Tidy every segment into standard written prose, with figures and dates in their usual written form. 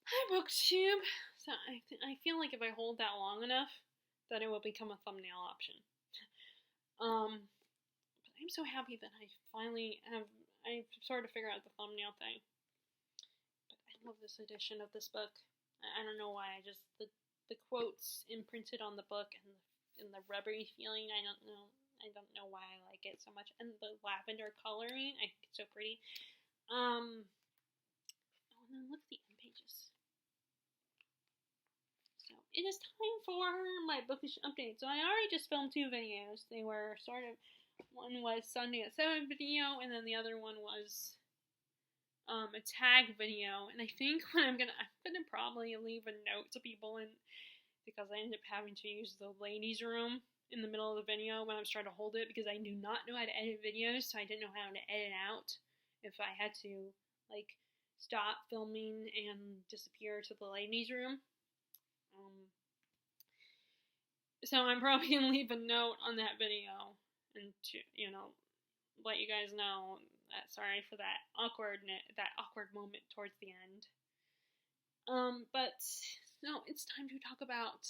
Hi, BookTube. So I feel like if I hold that long enough, that it will become a thumbnail option. But I'm so happy that I sort of figured out the thumbnail thing. But I love this edition of this book. I don't know why. The quotes imprinted on the book and the rubbery feeling. I don't know. I don't know why I like it so much. And the lavender coloring, I think it's so pretty. Oh, and then look at the end pages. So it is time for my bookish update. So I already just filmed 2 videos. They were sort of, one was Sunday at 7 video, and then the other one was a tag video. And I think I'm gonna probably leave a note to people because I ended up having to use the ladies' room in the middle of the video when I was trying to hold it because I do not know how to edit videos, so I didn't know how to edit out if I had to like stop filming and disappear to the ladies' room. So I'm probably gonna leave a note on that video and to let you guys know that sorry for that awkward moment towards the end. But no, it's time to talk about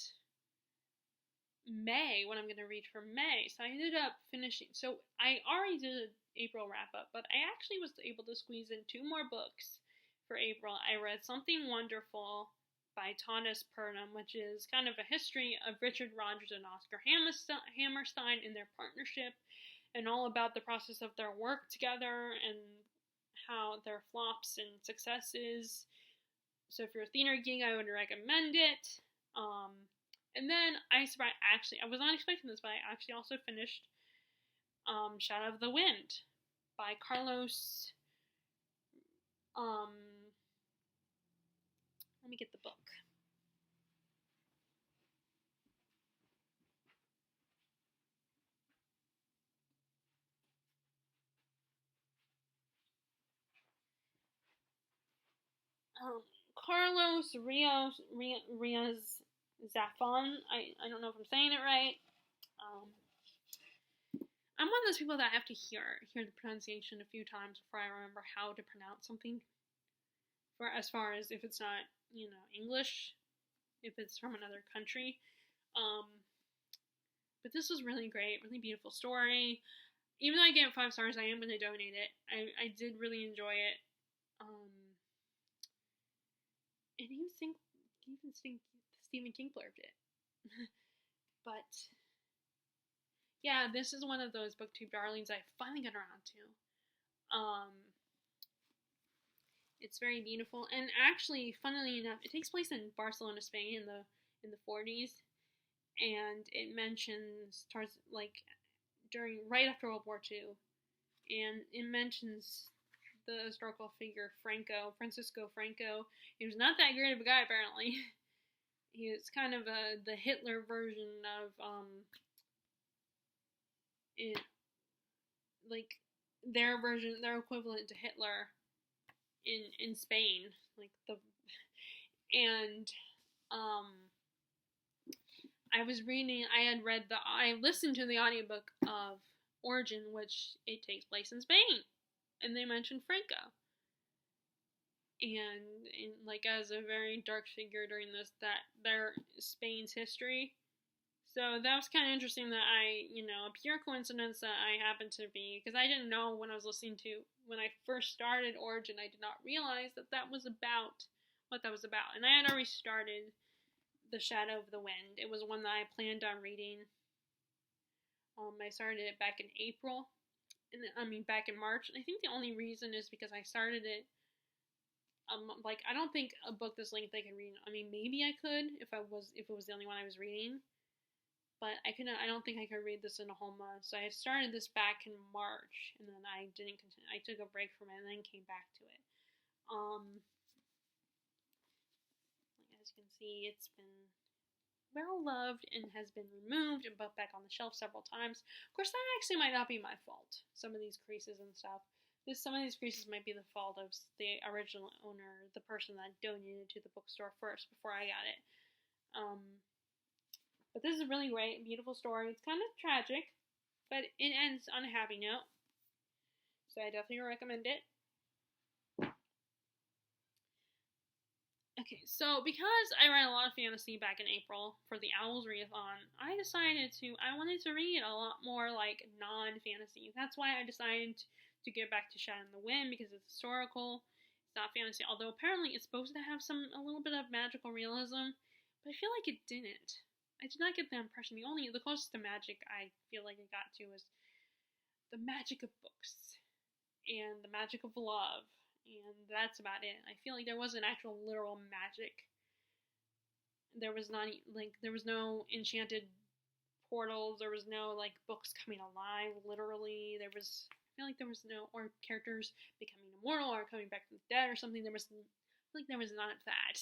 May, what I'm gonna read for May. So I ended up finishing. So I already did an April wrap up, but I actually was able to squeeze in 2 more books for April. I read Something Wonderful by Thomas Purdom, which is kind of a history of Richard Rodgers and Oscar Hammerstein and their partnership, and all about the process of their work together and how their flops and successes. So if you're a theater geek, I would recommend it. And then I was not expecting this, but I actually also finished Shadow of the Wind by Carlos. Let me get the book. Carlos Riaz Zafon. I don't know if I'm saying it right. I'm one of those people that I have to hear the pronunciation a few times before I remember how to pronounce something. For as far as if it's not English, if it's from another country. But this was really great, really beautiful story. Even though I gave it 5 stars, I am going to donate it. I did really enjoy it. And even Stephen King blurbed it. But yeah, this is one of those booktube darlings I finally got around to. It's very beautiful, and actually, funnily enough, it takes place in Barcelona, Spain, in the 40s, and it mentions right after World War II, and it mentions the historical figure Francisco Franco. He was not that great of a guy, apparently. He was kind of the Hitler version of their equivalent to Hitler in Spain, I listened to the audiobook of Origin, which it takes place in Spain, and they mentioned Franco, and as a very dark figure during their Spain's history. So that was kind of interesting that a pure coincidence that I happened to be, because I didn't know when I first started Origin, I did not realize that was about what that was about. And I had already started The Shadow of the Wind. It was one that I planned on reading. I started it back in April, back in March. And I think the only reason is because I started it, I don't think a book this length I could read. Maybe I could if it was the only one I was reading. But I don't think I could read this in a whole month. So I started this back in March, and then I didn't continue. I took a break from it and then came back to it. As you can see, it's been well loved and has been removed and put back on the shelf several times. Of course, that actually might not be my fault. Some of these creases and stuff. Some of these creases might be the fault of the original owner, the person that donated to the bookstore first before I got it. But this is a really great, beautiful story. It's kind of tragic, but it ends on a happy note. So I definitely recommend it. Okay, so because I read a lot of fantasy back in April for the Owls Readathon, I wanted to read a lot more like non-fantasy. That's why I decided to get back to Shadow in the Wind because it's historical. It's not fantasy, although apparently it's supposed to have a little bit of magical realism, but I feel like it didn't. I did not get the impression. The closest to magic I feel like it got to was the magic of books and the magic of love, and that's about it. I feel like there wasn't actual literal magic. There was not there was no enchanted portals. There was no like books coming alive literally. I feel like there was no or characters becoming immortal or coming back from the dead or something. I feel like there was none of that.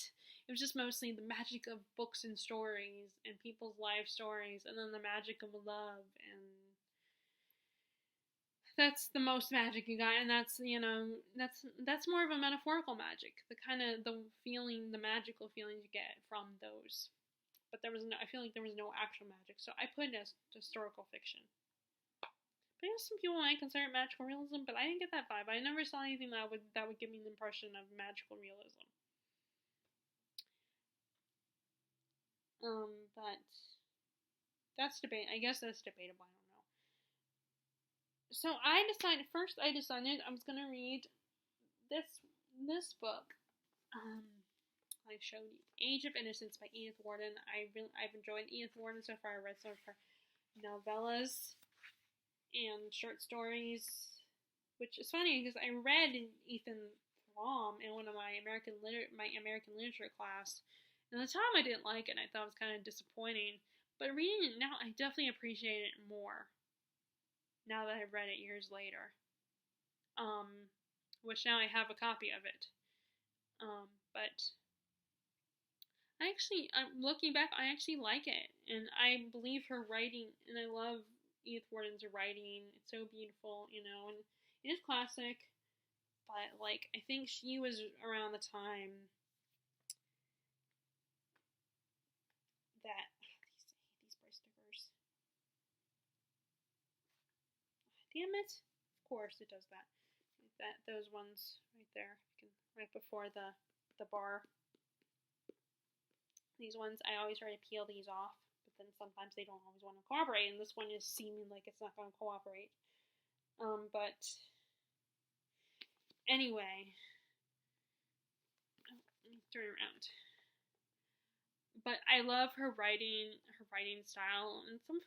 It was just mostly the magic of books and stories and people's life stories, and then the magic of love, and that's the most magic you got. And that's that's more of a metaphorical magic, the kind of the magical feelings you get from those. But I feel like there was no actual magic, so I put it as historical fiction. But I know some people might consider it magical realism, but I didn't get that vibe. I never saw anything that would give me the impression of magical realism. But that's debate. I guess that's debatable. I don't know. So I decided I was gonna read this book. I showed you Age of Innocence by Edith Wharton. I've enjoyed Edith Wharton so far. I read some of her novellas and short stories, which is funny because I read Ethan Frome in one of my American literature class. And at the time I didn't like it. I thought it was kind of disappointing. But reading it now, I definitely appreciate it more. Now that I've read it years later. Which now I have a copy of it. But I'm looking back, I actually like it. And I believe her writing, and I love Edith Wharton's writing. It's so beautiful, and it is classic. But, I think she was around the time that these price stickers. Damn it! Of course it does that. Those ones right there, right before the bar. These ones I always try to peel these off, but then sometimes they don't always want to cooperate, and this one is seeming like it's not going to cooperate. But anyway, let me turn around. But I love her writing style, and some of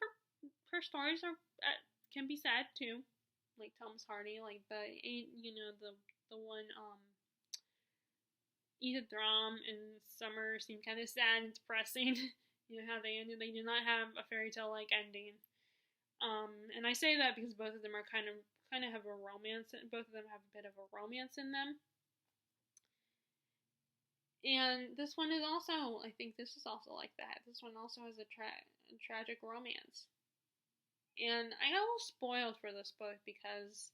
her stories can be sad too, like Thomas Hardy, like the one Edith Throm and Summer seem kind of sad and depressing. How they ended. They did not have a fairy tale like ending. And I say that because both of them are kind of have a romance. Both of them have a bit of a romance in them. And this one is also, I think this is also like that. This one also has a tragic romance. And I got a little spoiled for this book because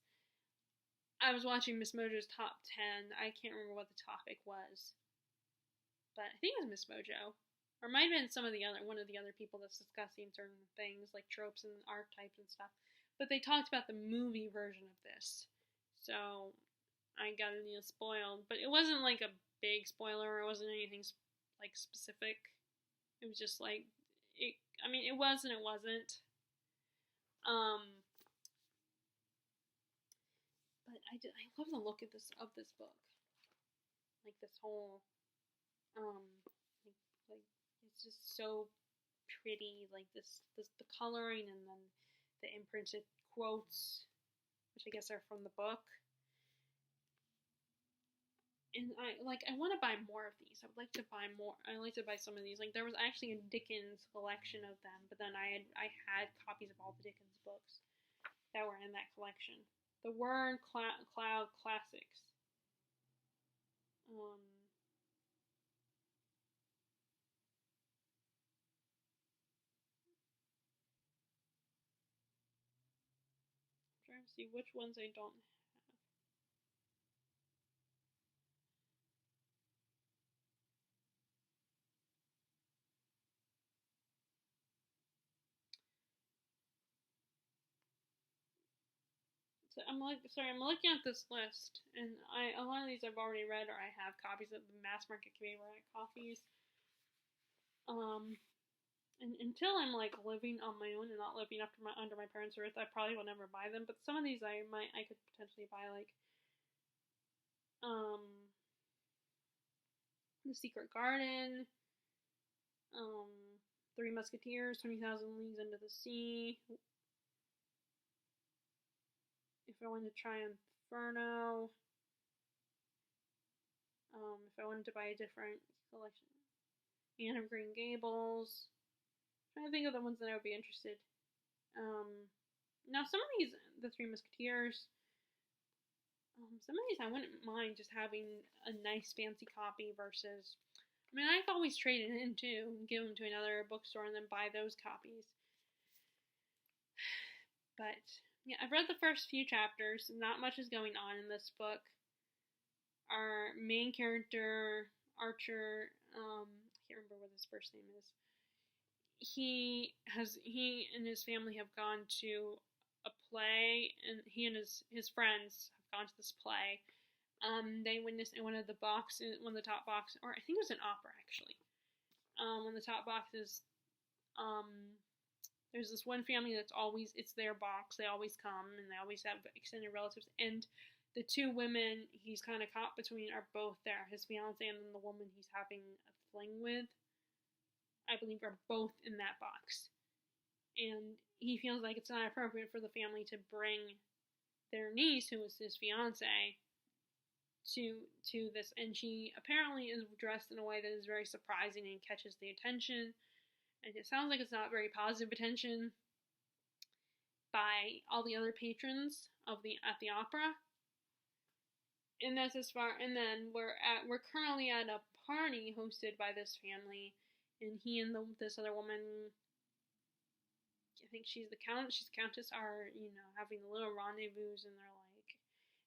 I was watching Miss Mojo's Top 10. I can't remember what the topic was. But I think it was Miss Mojo. Or it might have been one of the other people that's discussing certain things, like tropes and archetypes and stuff. But they talked about the movie version of this. So I got a little spoiled. But it wasn't like a big spoiler. It wasn't anything specific. It was just it was and it wasn't. But I love the look of this book. Like this whole, it's just so pretty. Like the coloring, and then the imprinted quotes, which I guess are from the book. And I want to buy more of these. I would like to buy more. I like to buy some of these. There was actually a Dickens collection of them, but then I had copies of all the Dickens books that were in that collection. The Word Cloud Classics. I'm trying to see which ones I don't have. So I'm looking at this list, and a lot of these I've already read, or I have copies of the mass market convenience copies. And until I'm like living on my own and not living under my parents' roof, I probably will never buy them. But some of these I could potentially buy, like The Secret Garden, Three Musketeers, 20,000 Leagues Under the Sea. If I wanted to try Inferno, if I wanted to buy a different collection, Anne of Green Gables. I'm trying to think of the ones that I would be interested. Now some of these, the Three Musketeers, some of these I wouldn't mind just having a nice fancy copy versus. I mean, I've always traded in too, give them to another bookstore and then buy those copies. But yeah, I've read the first few chapters. Not much is going on in this book. Our main character, Archer, I can't remember what his first name is. He and his family have gone to a play, and he and his friends have gone to this play. They witnessed in one of the top boxes, or I think it was an opera actually. One of the top boxes, there's this one family it's their box. They always come, and they always have extended relatives. And the two women he's kind of caught between are both there. His fiance and then the woman he's having a fling with, I believe, are both in that box. And he feels like it's not appropriate for the family to bring their niece, who is his fiance, to this. And she apparently is dressed in a way that is very surprising and catches the attention. And it sounds like it's not very positive attention by all the other patrons at the opera. And that's as far. And then we're currently at a party hosted by this family, and he and this other woman, I think she's countess, are having a little rendezvous, and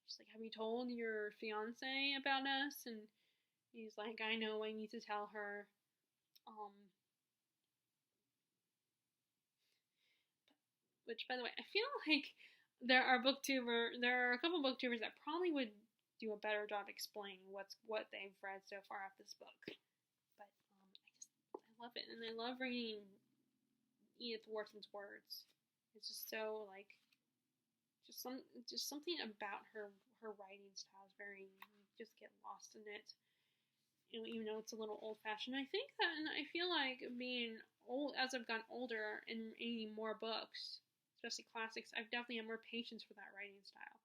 she's like, "Have you told your fiance about us?" And he's like, "I know, I need to tell her." Which, by the way, I feel like there are a couple booktubers that probably would do a better job explaining what they've read so far of this book. But I love it, and I love reading Edith Wharton's words. It's just so just something about her writing style is very, you just get lost in it. Even though it's a little old-fashioned. I think that, and I feel like being old, as I've gotten older and reading more books, especially classics, I've definitely had more patience for that writing style.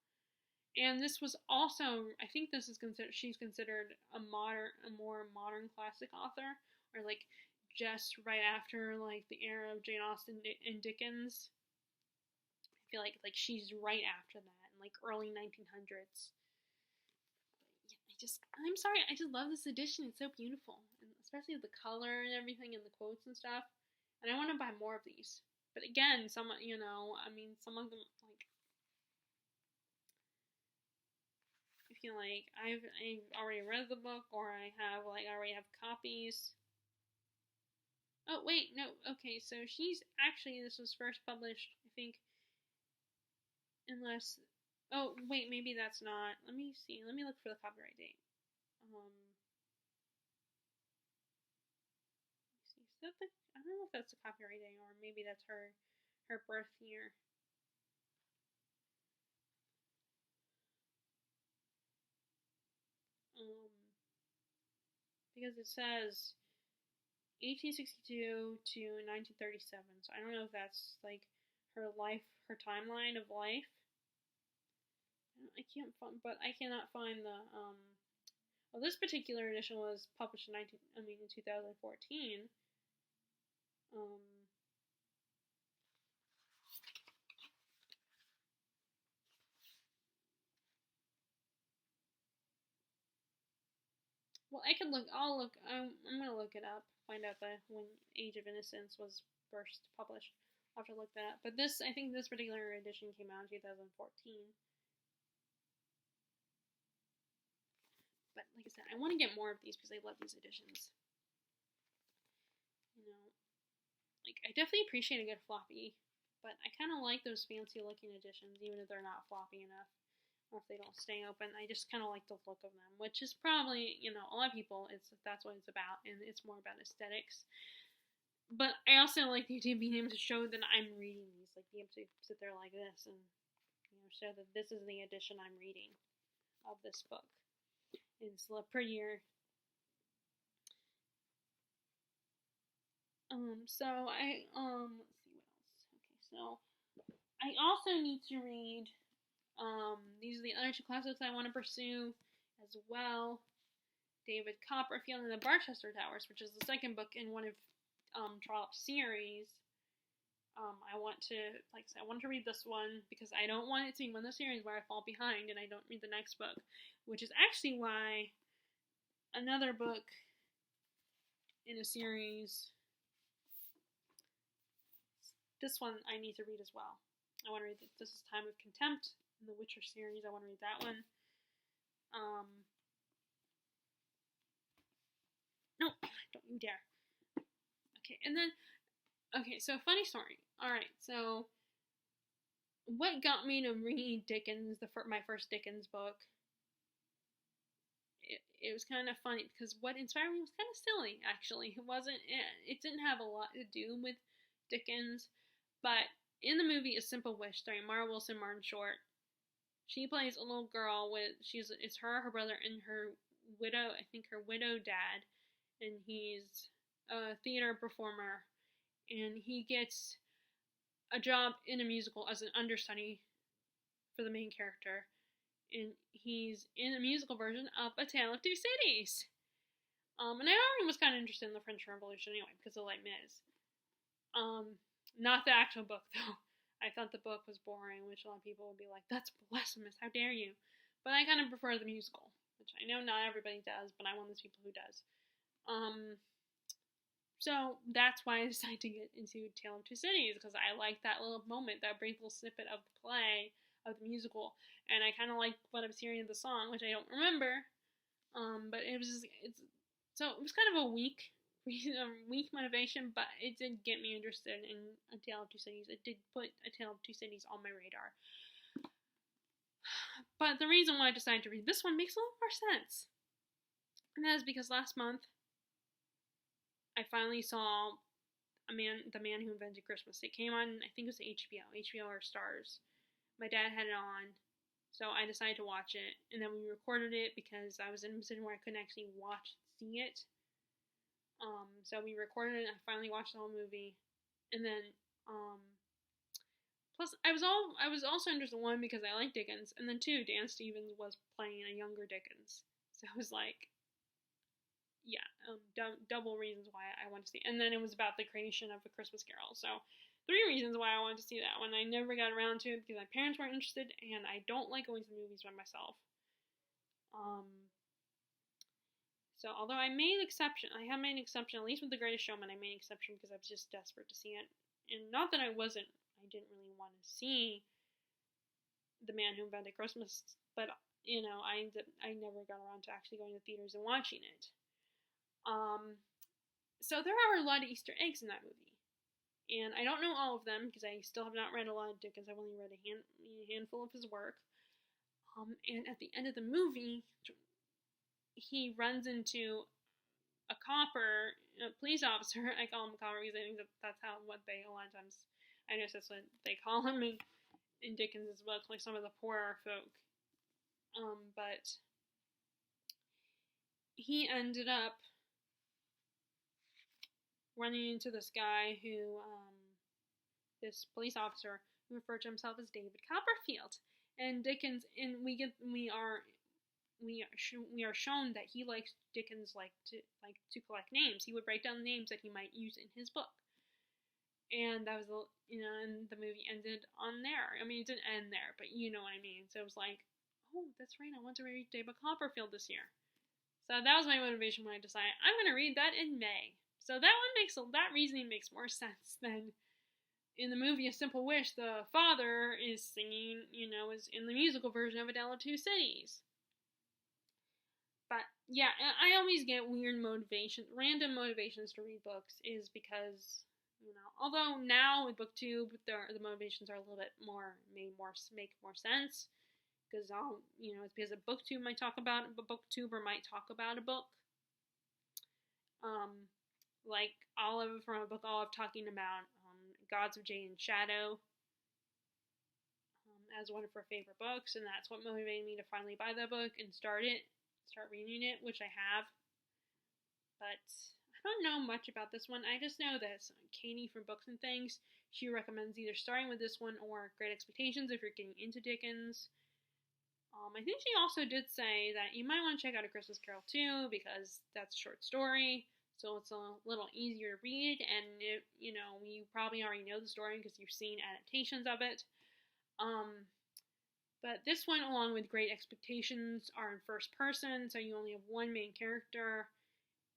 And this was also, I think this is she's considered a more modern classic author, or just right after the era of Jane Austen and Dickens. I feel like she's right after that, in early 1900s. I'm sorry, I just love this edition. It's so beautiful, and especially the color and everything, and the quotes and stuff. And I want to buy more of these. But again, some of them, I feel like I've already read the book, or I already have copies. Oh wait, no, okay, so this was first published, I think, oh wait, maybe that's not. Let me see. Let me look for the copyright date. I don't know if that's the copyright date, or maybe that's her birth year. Because it says 1862 to 1937, so I don't know if that's her timeline of life. I cannot find the well, this particular edition was published in 2014. Well, I could look. I'm gonna look it up. Find out when Age of Innocence was first published. I'll have to look that up. But I think this particular edition came out in 2014. But like I said, I want to get more of these because I love these editions. I definitely appreciate a good floppy. but I kind of like those fancy looking editions, even if they're not floppy enough or if they don't stay open. I just kind of like the look of them, which is probably, a lot of people, that's what it's about, and it's more about aesthetics. But I also like the idea of being able to show that I'm reading these, like being able to sit there like this and show that this is the edition I'm reading of this book. It's a little prettier. So I, let's see what else. Okay, so I also need to read, these are the other two classics I want to pursue as well. David Copperfield and the Barchester Towers, which is the second book in one of Trollope's series. I want to read this one because I don't want it to be one of the series where I fall behind and I don't read the next book, which is actually why another book in a series, this one I need to read as well. I want to read This Is Time of Contempt in the Witcher series. I want to read that one. No, don't you dare. Okay, and then, so funny story. Alright, so what got me to read Dickens, my first Dickens book, it was kind of funny because what inspired me was kind of silly, actually. It didn't have a lot to do with Dickens, but in the movie A Simple Wish, starring Mara Wilson, Martin Short, she plays a little girl it's her brother, and her widowed dad, and he's a theater performer, and he gets a job in a musical as an understudy for the main character, and he's in a musical version of A Tale of Two Cities. And I already was kind of interested in the French Revolution anyway, because of Les Mis. Not the actual book, though. I thought the book was boring, which a lot of people would be like, that's blasphemous, how dare you? But I kind of prefer the musical, which I know not everybody does, but I'm one of those people who does. So that's why I decided to get into Tale of Two Cities, because I like that little moment, that brief little snippet of the play, of the musical, and I kind of like what I was hearing of the song, which I don't remember, but it was kind of a weak motivation, but it did get me interested in A Tale of Two Cities. It did put A Tale of Two Cities on my radar. But the reason why I decided to read this one makes a little more sense, and that is because last month I finally saw The Man Who Invented Christmas. It came on, I think it was HBO or Stars. My dad had it on, so I decided to watch it, and then we recorded it because I was in a position where I couldn't actually see it. So we recorded it, and I finally watched the whole movie, and then, plus I was also interested, one, because I like Dickens, and then two, Dan Stevens was playing a younger Dickens, so it was like, yeah, double reasons why I wanted to see it. And then it was about the creation of A Christmas Carol, so 3 reasons why I wanted to see that one. I never got around to it because my parents weren't interested, and I don't like going to the movies by myself. So although I have made an exception, at least with The Greatest Showman, I made an exception because I was just desperate to see it. And not that I didn't really want to see The Man Who Invented Christmas, but, I never got around to actually going to theaters and watching it. So there are a lot of Easter eggs in that movie. And I don't know all of them because I still have not read a lot of Dickens. I've only read a handful of his work. And at the end of the movie, he runs into a police officer. I call him a copper because I think that's a lot of times, I notice that's what they call him in Dickens as well, like some of the poorer folk. But he ended up running into this guy this police officer who referred to himself as David Copperfield. And Dickens, and we are shown that he likes Dickens to collect names. He would write down names that he might use in his book. And that was and the movie ended on there. I mean, it didn't end there, but you know what I mean. So it was like, oh, that's right, I want to read David Copperfield this year. So that was my motivation when I decided I'm going to read that in May. So that reasoning makes more sense than in the movie A Simple Wish. The father is singing, is in the musical version of A Tale of Two Cities. But yeah, I always get weird motivations, random motivations to read books is because Although now with booktube, the motivations are a little bit more make more sense because it's because a booktuber might talk about a book, like Olive from a book Olive talking about Gods of Jade and Shadow as one of her favorite books, and that's what motivated me to finally buy that book and start reading it, which I have. But I don't know much about this one. I just know that Katie from Books and Things, she recommends either starting with this one or Great Expectations if you're getting into Dickens. I think she also did say that you might want to check out A Christmas Carol too, because that's a short story, so it's a little easier to read, and you probably already know the story because you've seen adaptations of it. But this one, along with Great Expectations, are in first person, so you only have one main character,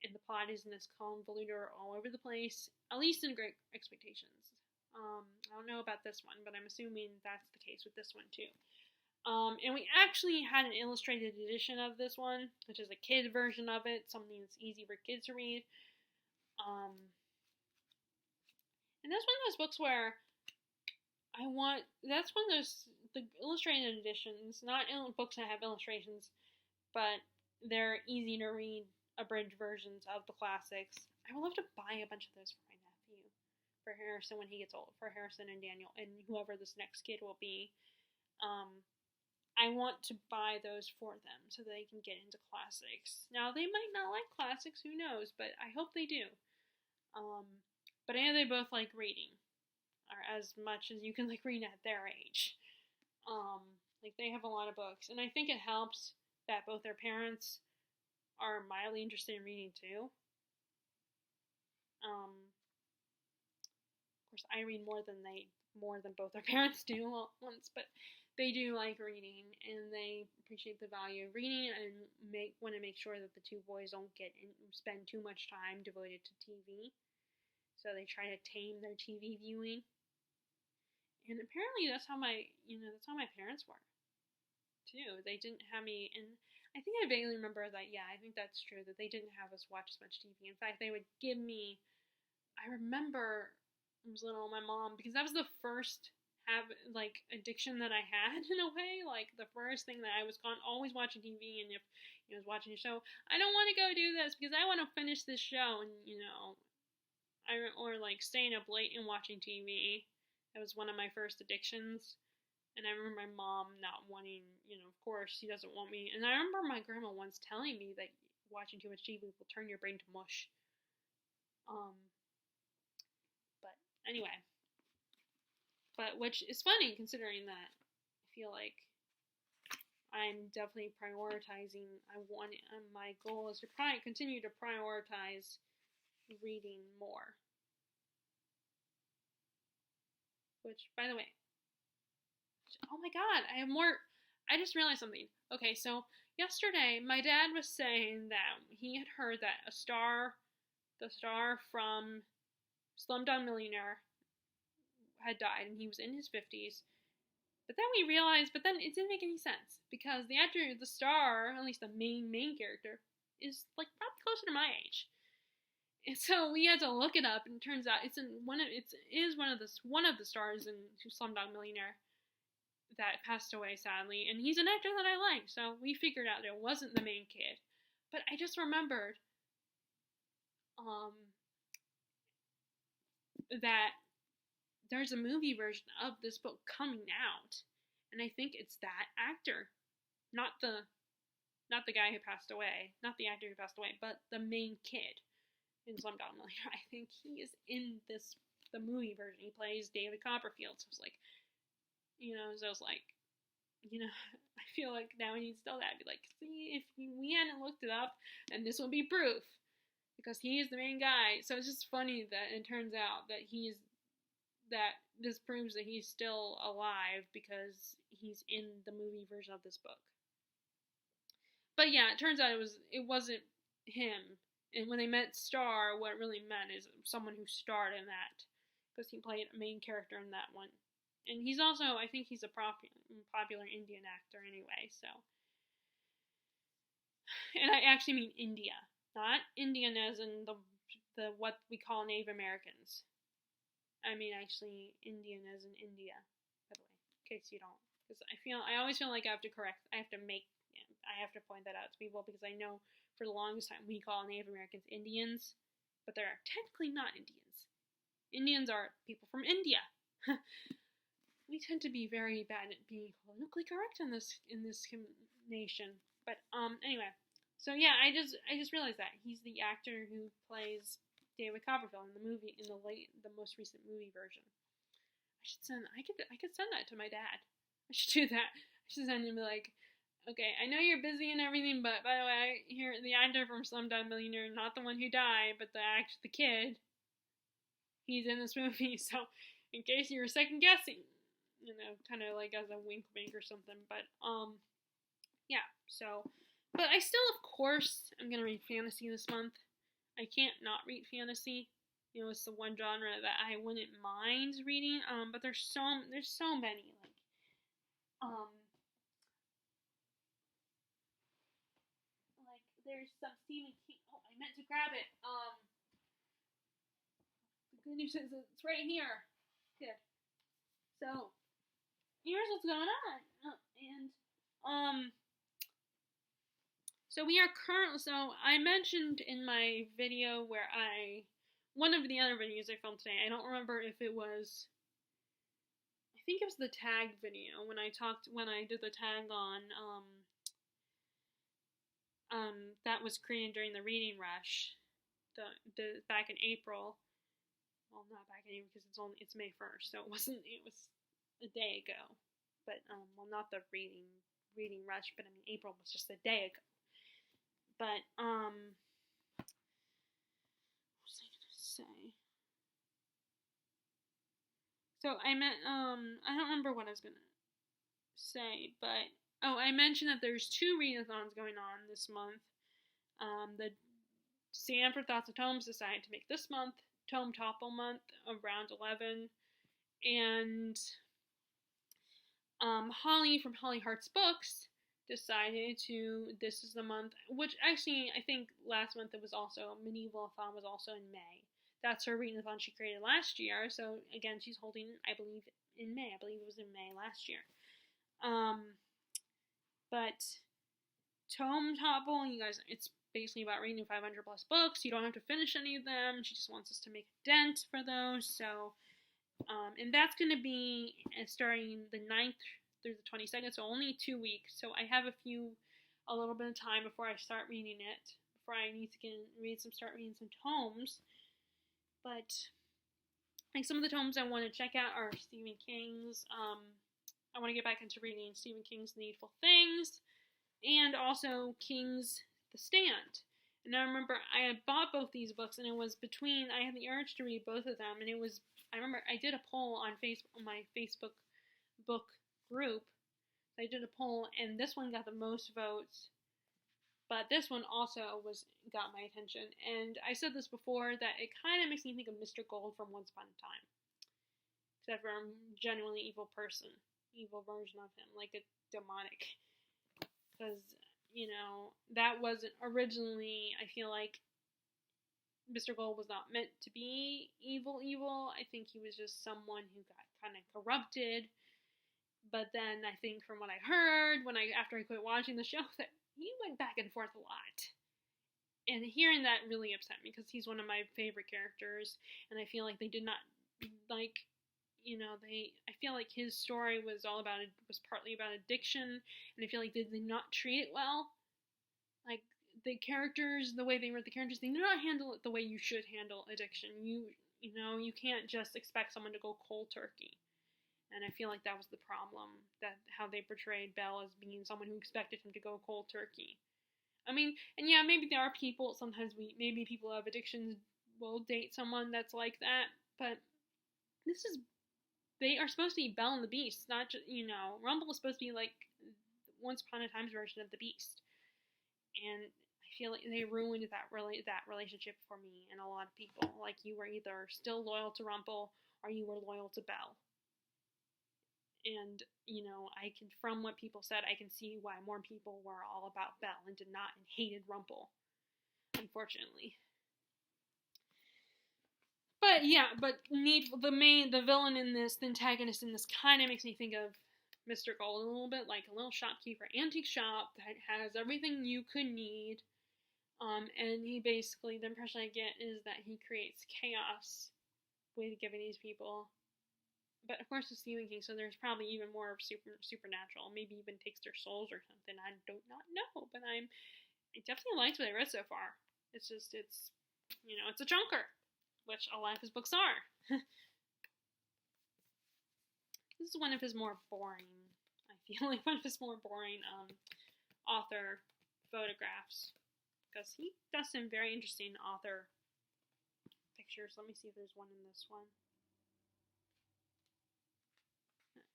and the plot isn't as convoluted or all over the place, at least in Great Expectations. I don't know about this one, but I'm assuming that's the case with this one too. And we actually had an illustrated edition of this one, which is a kid version of it, something that's easy for kids to read. And that's one of those books where that's one of those, the illustrated editions, not books that have illustrations, but they're easy to read, abridged versions of the classics. I would love to buy a bunch of those for my nephew, for Harrison when he gets old, for Harrison and Daniel, and whoever this next kid will be. I want to buy those for them so they can get into classics. Now, they might not like classics, who knows, but I hope they do. But I know they both like reading, or as much as you can like reading at their age. They have a lot of books, and I think it helps that both their parents are mildly interested in reading too. Of course, I read more than both their parents do once, but they do like reading, and they appreciate the value of reading, and want to make sure that the two boys don't spend too much time devoted to TV. So they try to tame their TV viewing. And apparently that's how my parents were too. They didn't have me, and I think I vaguely remember that. Yeah, I think that's true, that they didn't have us watch as much TV. In fact, they would give me. I remember I was little, my mom, because that was the first addiction that I had in a way. Like the first thing that I was always watching TV, and if I was watching a show, I don't want to go do this because I want to finish this show, and or staying up late and watching TV. That was one of my first addictions. And I remember my mom not wanting, of course, she doesn't want me. And I remember my grandma once telling me that watching too much TV will turn your brain to mush. But anyway. But which is funny considering that I feel like I'm definitely prioritizing. My goal is to continue to prioritize reading more. Which, by the way, oh my god, I just realized something. Okay, so yesterday my dad was saying that he had heard that the star from Slumdog Millionaire had died, and he was in his 50s. But then we realized, it didn't make any sense, because the actor, the star, at least the main character, is probably closer to my age. And so we had to look it up, and it turns out it is one of the stars in Slumdog Millionaire that passed away sadly, and he's an actor that I like. So we figured out it wasn't the main kid. But I just remembered that there's a movie version of this book coming out, and I think it's that actor, not the guy who passed away, not the actor who passed away, but the main kid in Slumdog Millionaire. I think he is in the movie version. He plays David Copperfield. So I was like, I feel like now when he's still that, I'd be like, see, if we hadn't looked it up, then this would be proof, because he is the main guy. So it's just funny that it turns out that this proves that he's still alive because he's in the movie version of this book. But yeah, it turns out it wasn't him. And when they meant star, what it really meant is someone who starred in that, because he played a main character in that one. And he's also, I think he's a popular Indian actor anyway, so. And I actually mean India, not Indian as in the what we call Native Americans. I mean, actually, Indian as in India, by the way, in case you don't. Because I always feel like I have to point that out to people because I know for the longest time we call Native Americans Indians, but they're technically not Indians. Indians are people from India. We tend to be very bad at being politically correct in this nation. But anyway, so yeah, I just realized that he's the actor who plays David Copperfield in the most recent movie version. I could send that to my dad. I should do that. I should send him like, okay, I know you're busy and everything, but by the way, here the actor from Slumdog Millionaire, not the one who died, but the kid. He's in this movie, so in case you were second guessing, kind of like as a wink or something. But yeah. So, but I still, of course, I'm gonna read fantasy this month. I can't not read fantasy. It's the one genre that I wouldn't mind reading. But there's so many like there's some Stephen King. Oh, I meant to grab it. The good news is it's right here. Good. So here's what's going on. So we are so I mentioned in my video where one of the other videos I filmed today, I don't remember if it was, I think it was the tag video when I did the tag on, that was created during the reading rush, back in April. Well, not back in April because it's May 1st, so it was a day ago. But, well, not the reading rush, but I mean, April was just a day ago. But, what was I gonna say? So I don't remember what I was gonna say, but, I mentioned that there's 2 readathons going on this month. The Stanford Thoughts of Tomes decided to make this month Tome Topple Month around 11, and, Holly from Holly Hearts Books decided this is the month, which actually I think last month it was also, Medieval-a-thon was also in May. That's her readathon she created last year, so again, she's holding, I believe, in May. I believe it was in May last year. But Tome Topple, you guys, it's basically about reading 500 plus books. You don't have to finish any of them. She just wants us to make a dent for those, so, and that's going to be starting the 9th through the 22nd, so only 2 weeks. So I have a little bit of time before I start reading it, before I need to start reading some tomes. But like some of the tomes I want to check out are Stephen King's. I want to get back into reading Stephen King's Needful Things, and also King's The Stand. And I remember I had bought both these books, and it was I had the urge to read both of them, and I remember I did a poll on my Facebook book group. I did a poll, and this one got the most votes, but this one also got my attention. And I said this before, that it kind of makes me think of Mr. Gold from Once Upon a Time, except for a genuinely evil version of him, like a demonic, because that wasn't originally, I feel like Mr. Gold was not meant to be evil. I think he was just someone who got kind of corrupted. But then I think from what I heard after I quit watching the show, that he went back and forth a lot. And hearing that really upset me because he's one of my favorite characters, and I feel like they did not I feel like his story was partly about addiction, and I feel like they did not treat it well. Like the characters, the way they wrote the characters, they did not handle it the way you should handle addiction. You can't just expect someone to go cold turkey. And I feel like that was the problem, that how they portrayed Belle as being someone who expected him to go cold turkey. I mean, and yeah, maybe there are people, maybe people who have addictions will date someone that's like that, but they are supposed to be Belle and the Beast, not just, Rumple is supposed to be like Once Upon a Time's version of the Beast. And I feel like they ruined that relationship for me and a lot of people. Like, you were either still loyal to Rumple or you were loyal to Belle. And, from what people said, I can see why more people were all about Belle and hated Rumple, unfortunately. But the villain in this, the antagonist in this, kind of makes me think of Mr. Gold a little bit, like a little shopkeeper, antique shop that has everything you could need. And he basically, the impression I get is that he creates chaos with giving these people. But of course, it's Stephen King, so there's probably even more of supernatural. Maybe even takes their souls or something. I do not know, but I definitely liked what I read so far. It's just, it's a chunker, which a lot of his books are. This is one of his more boring, I feel like one of his more boring author photographs. Because he does some very interesting author pictures. Let me see if there's one in this one.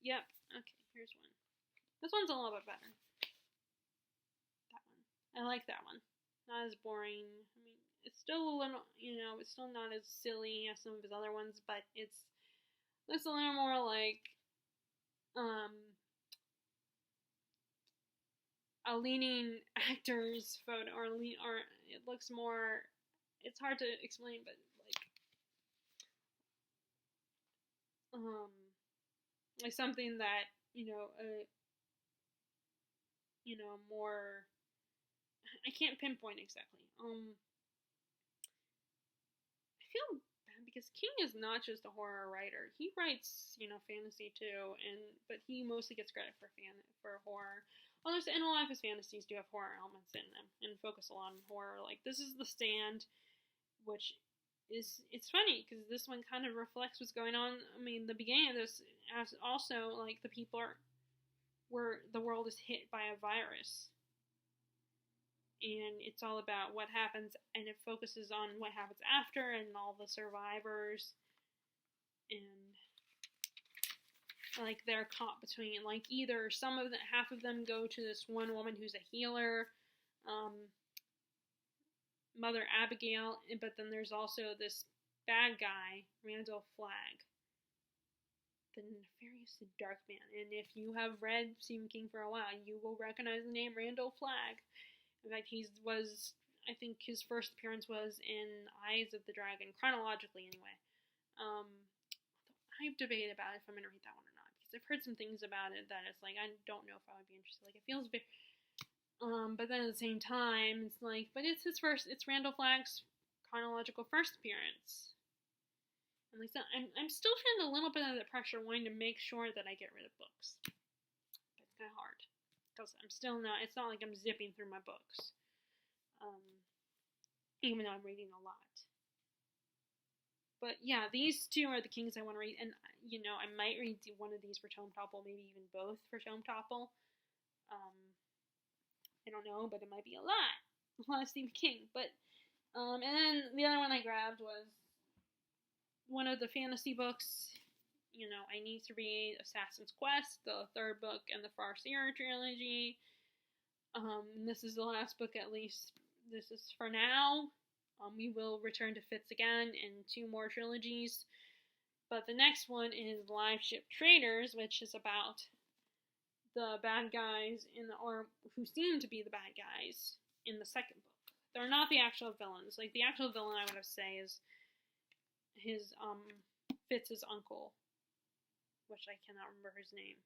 Yep, okay, here's one. This one's a little bit better. That one. I like that one. Not as boring. I mean, it's still a little, it's still not as silly as some of his other ones, but it's a little more like, a leaning actor's photo, or it looks more, it's hard to explain, but like something that, more, I can't pinpoint exactly. I feel bad because King is not just a horror writer. He writes, fantasy too, but he mostly gets credit for horror. Well, and a lot of his fantasies do have horror elements in them and focus a lot on horror. Like, this is The Stand, which it's funny because this one kind of reflects what's going on. I mean, the beginning of this has also, like, the people where the world is hit by a virus. And it's all about what happens, and it focuses on what happens after and all the survivors. And like they're caught between, like, either half of them go to this one woman who's a healer, Mother Abigail, but then there's also this bad guy, Randall Flagg, the nefarious dark man. And if you have read Stephen King for a while, you will recognize the name Randall Flagg. In fact, I think his first appearance was in Eyes of the Dragon, chronologically anyway. I've debated about if I'm going to read that one or not, because I've heard some things about it that it's like, I don't know if I would be interested. Like, it feels very, but then at the same time, it's like, but it's Randall Flagg's chronological first appearance. And like, I'm still feeling a little bit of the pressure wanting to make sure that I get rid of books. But it's kind of hard. Because I'm still not, it's not like I'm zipping through my books. Even though I'm reading a lot. But yeah, these two are the Kings I want to read. And, I might read one of these for Tome Topple, maybe even both for Tome Topple. I don't know, but it might be a lot. A lot of Stephen King. But, and then the other one I grabbed was one of the fantasy books. I need to read Assassin's Quest, the third book in the Farseer trilogy. This is the last book, at least. This is for now. We will return to Fitz again in 2 more trilogies. But the next one is Live Ship Traders, which is about the bad guys or who seem to be the bad guys in the second book. They're not the actual villains. Like, the actual villain, I would say, is his, Fitz's uncle, which I cannot remember his name.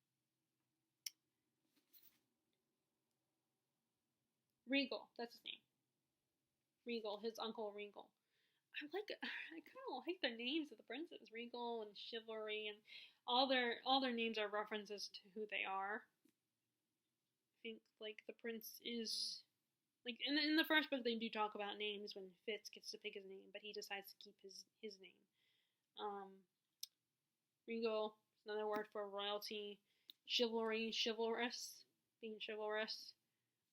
Regal, that's his name. Regal, his uncle Regal. I kind of like the names of the princes, Regal and Chivalry, and all their names are references to who they are. I think, like, the prince is, like, in the first book they do talk about names when Fitz gets to pick his name, but he decides to keep his name. Regal, another word for royalty. Chivalry, chivalrous, being chivalrous.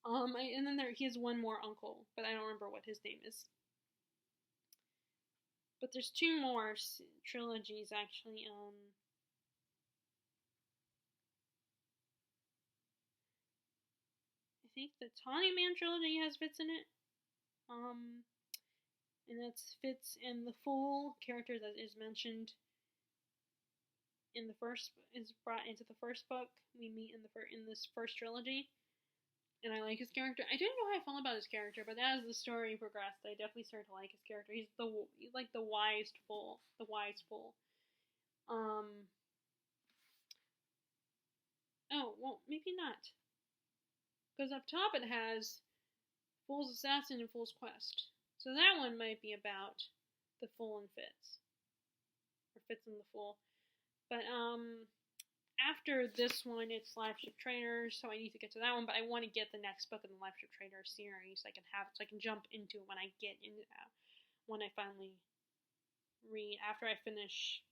And then he has one more uncle, but I don't remember what his name is. But there's 2 more trilogies, actually. I think the Tawny Man trilogy has Fitz in it. And that's Fitz and the Fool, character that is mentioned is brought into the first book we meet in this first trilogy. and I like his character. I didn't know how I felt about his character, but as the story progressed, I definitely started to like his character. He's like the wise fool, the wise fool. Oh well, maybe not, because up top it has Fool's Assassin and Fool's Quest. So that one might be about the Fool and Fitz, or Fitz and the Fool. But after this one, it's Lifeship Trainers, so I need to get to that one. But I want to get the next book in the Lifeship Trainers series, so I can have it, so I can jump into it when I get into that. When I finally read, after I finish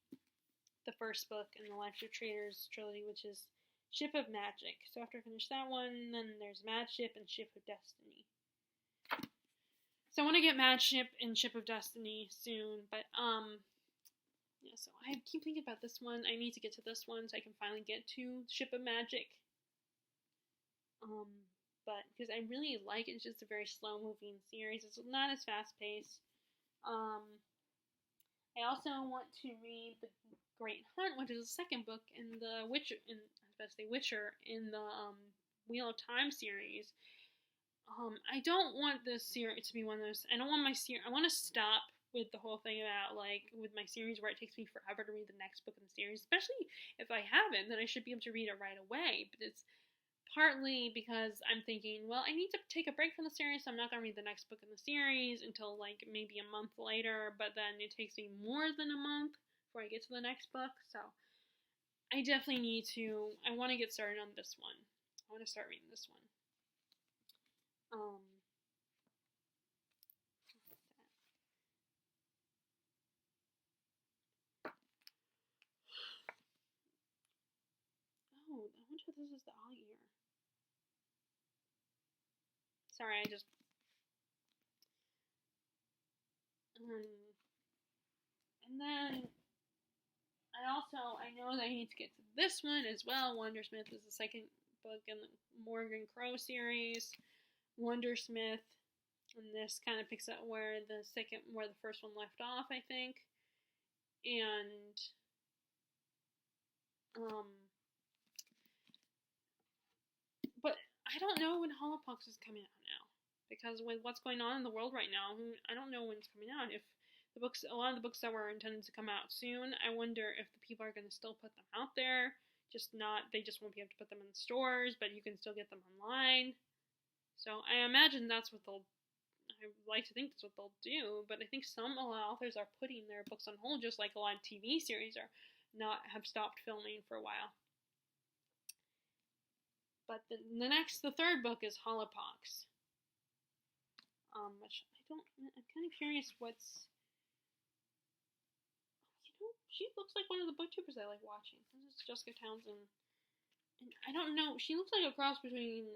the first book in the Lifeship Trainers trilogy, which is Ship of Magic. So after I finish that one, then there's Mad Ship and Ship of Destiny. So I want to get Mad Ship and Ship of Destiny soon, but yeah, so I keep thinking about this one. I need to get to this one so I can finally get to Ship of Magic. But because I really like it, it's just a very slow moving series. It's not as fast paced. I also want to read The Great Hunt, which is the second book in the Witcher, Witcher in the Wheel of Time series. I don't want this series to be one of those. I don't want my series. I want to stop with the whole thing about, like, with my series where it takes me forever to read the next book in the series, especially if I haven't, then I should be able to read it right away. But it's partly because I'm thinking, well, I need to take a break from the series, so I'm not going to read the next book in the series until, like, maybe a month later, but then it takes me more than a month before I get to the next book, so I definitely need to, I want to get started on this one. I want to start reading this one. Oh, I wonder if this is the all year. Sorry, I just. And then I know that I need to get to this one as well. Wondersmith is the second book in the Morgan Crow series. Wondersmith, and this kind of picks up where the first one left off, I think. And but I don't know when Holopox is coming out now, because with what's going on in the world right now, I don't know when it's coming out. If a lot of the books that were intended to come out soon, I wonder if the people are going to still put them out there. They just won't be able to put them in stores, but you can still get them online. So I imagine I would like to think that's what they'll do, but I think some authors are putting their books on hold, just like a lot of TV series have stopped filming for a while. But the third book is Holopox. Which I'm kind of curious she looks like one of the booktubers I like watching. This is Jessica Townsend. And I don't know, she looks like a cross between,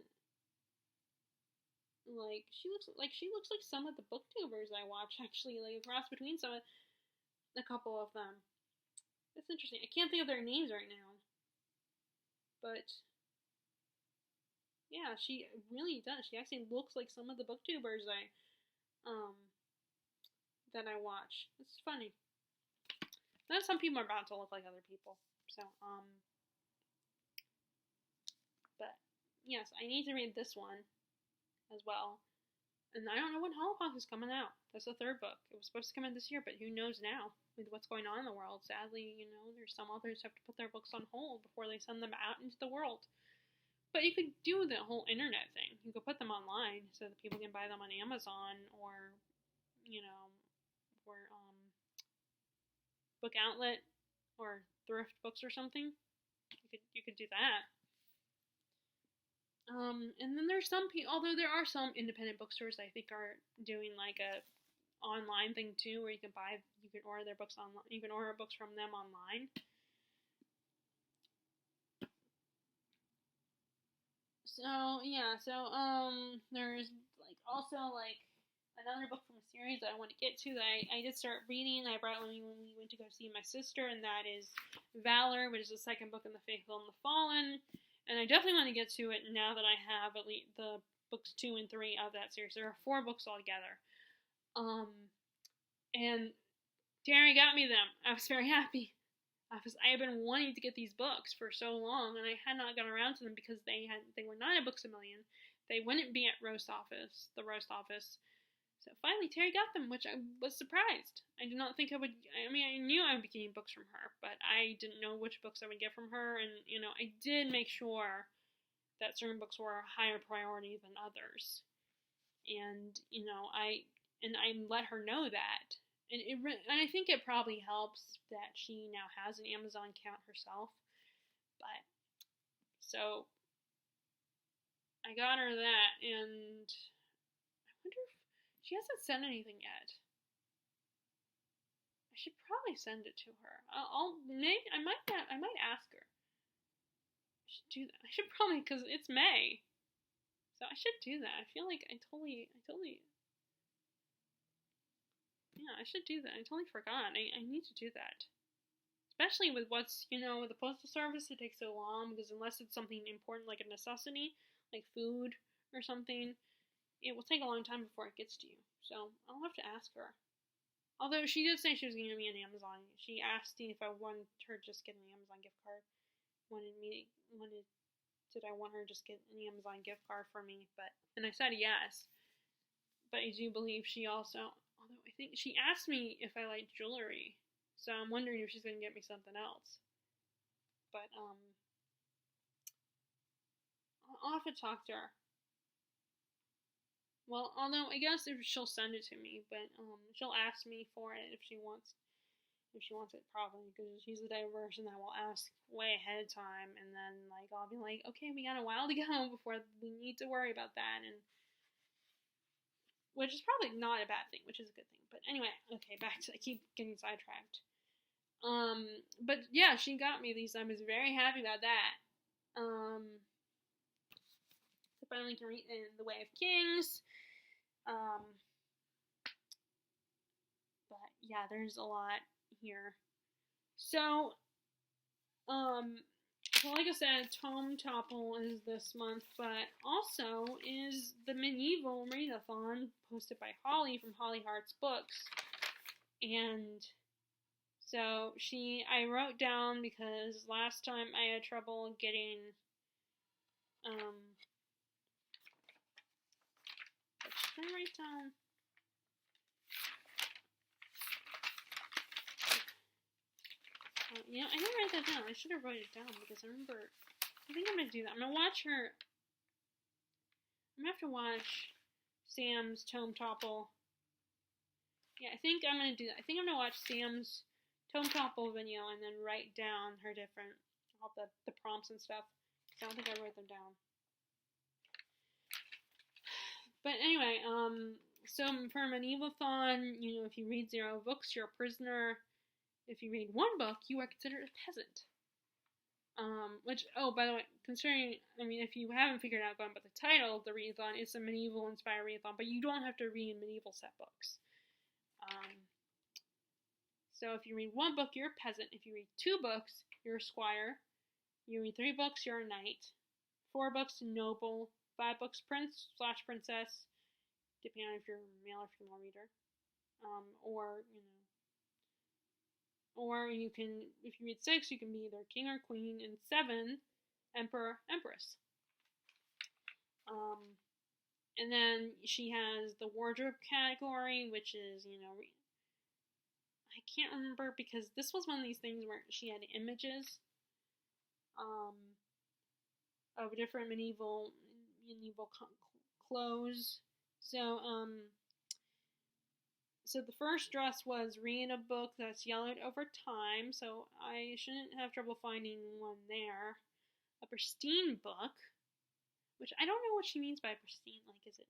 like, she looks like some of the booktubers I watch, actually, like a cross between a couple of them. It's interesting. I can't think of their names right now. But yeah, she really does. She actually looks like some of the booktubers that I watch. It's funny. Then some people are bound to look like other people. So, but yes, I need to read this one as well. And I don't know when Holocaust is coming out. That's the third book. It was supposed to come out this year, but who knows now with what's going on in the world. Sadly, there's some authors who have to put their books on hold before they send them out into the world. But you could do the whole internet thing. You could put them online so that people can buy them on Amazon or Book Outlet or Thrift Books or something. You could do that. And then there's some people, although there are some independent bookstores I think are doing like a online thing too, where you can order their books online. You can order books from them online. So yeah, there's also another book from a series that I want to get to that I did start reading. I brought when we went to go see my sister, and that is Valor, which is the second book in the Faithful and the Fallen. And I definitely want to get to it now that I have at least the books 2 and 3 of that series. There are 4 books altogether. And Terry got me them. I was very happy. I have been wanting to get these books for so long, and I had not gotten around to them because they were not at Books A Million. they wouldn't be at the roast office. So finally, Terry got them, which I was surprised. I did not think I would. I mean, I knew I would be getting books from her, but I didn't know which books I would get from her. And I did make sure that certain books were a higher priority than others. And I let her know that. And I think it probably helps that she now has an Amazon account herself. But so I got her that, and I wonder if she hasn't sent anything yet. I should probably send it to her. I might ask her. I should do that. I should probably, because it's May, so I should do that. I feel like I totally. Yeah, I should do that. I totally forgot. I need to do that. Especially with with the Postal Service, it takes so long because unless it's something important like a necessity, like food or something, it will take a long time before it gets to you. So I'll have to ask her. Although she did say she was going to give me an Amazon. She asked me if I wanted her to just get an Amazon gift card. Did I want her to just get an Amazon gift card for me? And I said yes. But I do believe she also, although I think she asked me if I like jewelry. So I'm wondering if she's going to get me something else. But I'll have to talk to her. Well, although I guess if she'll send it to me, but she'll ask me for it if she wants it, probably, because she's the type of person that will ask way ahead of time, and then I'll be like, okay, we got a while to go before we need to worry about that, and which is probably not a bad thing, which is a good thing. But anyway, okay, I keep getting sidetracked. But yeah, she got me these. I was very happy about that. I finally can read in The Way of Kings. But yeah, there's a lot here. So, like I said, Tome Topple is this month, but also is the Medieval Readathon posted by Holly from Holly Hearts Books. And so I wrote down, because last time I had trouble getting, should I write down? I didn't write that down. I should have wrote it down, because I think I'm going to do that. I'm going to watch her. I'm going to have to watch Sam's Tome Topple. Yeah, I think I'm going to do that. I think I'm going to watch Sam's Tome Topple video and then write down her different, all the prompts and stuff. I don't think I wrote them down. But anyway, so for Medieval-thon, if you read 0 books, you're a prisoner. If you read 1 book, you are considered a peasant. Which, by the way, considering, if you haven't figured out going by the title of the readathon, it's a medieval-inspired readathon, but you don't have to read medieval set books. So if you read 1 book, you're a peasant. If you read 2 books, you're a squire. You read 3 books, you're a knight. 4 books, noble. 5 books, prince/princess, depending on if you're a male or female reader. Or you can, if you read 6, you can be either king or queen, and 7, emperor, empress. And then she has the wardrobe category, which is, I can't remember, because this was one of these things where she had images of different medieval clothes. So the first dress was read a book that's yellowed over time, so I shouldn't have trouble finding one there. A pristine book, which I don't know what she means by pristine. Is it,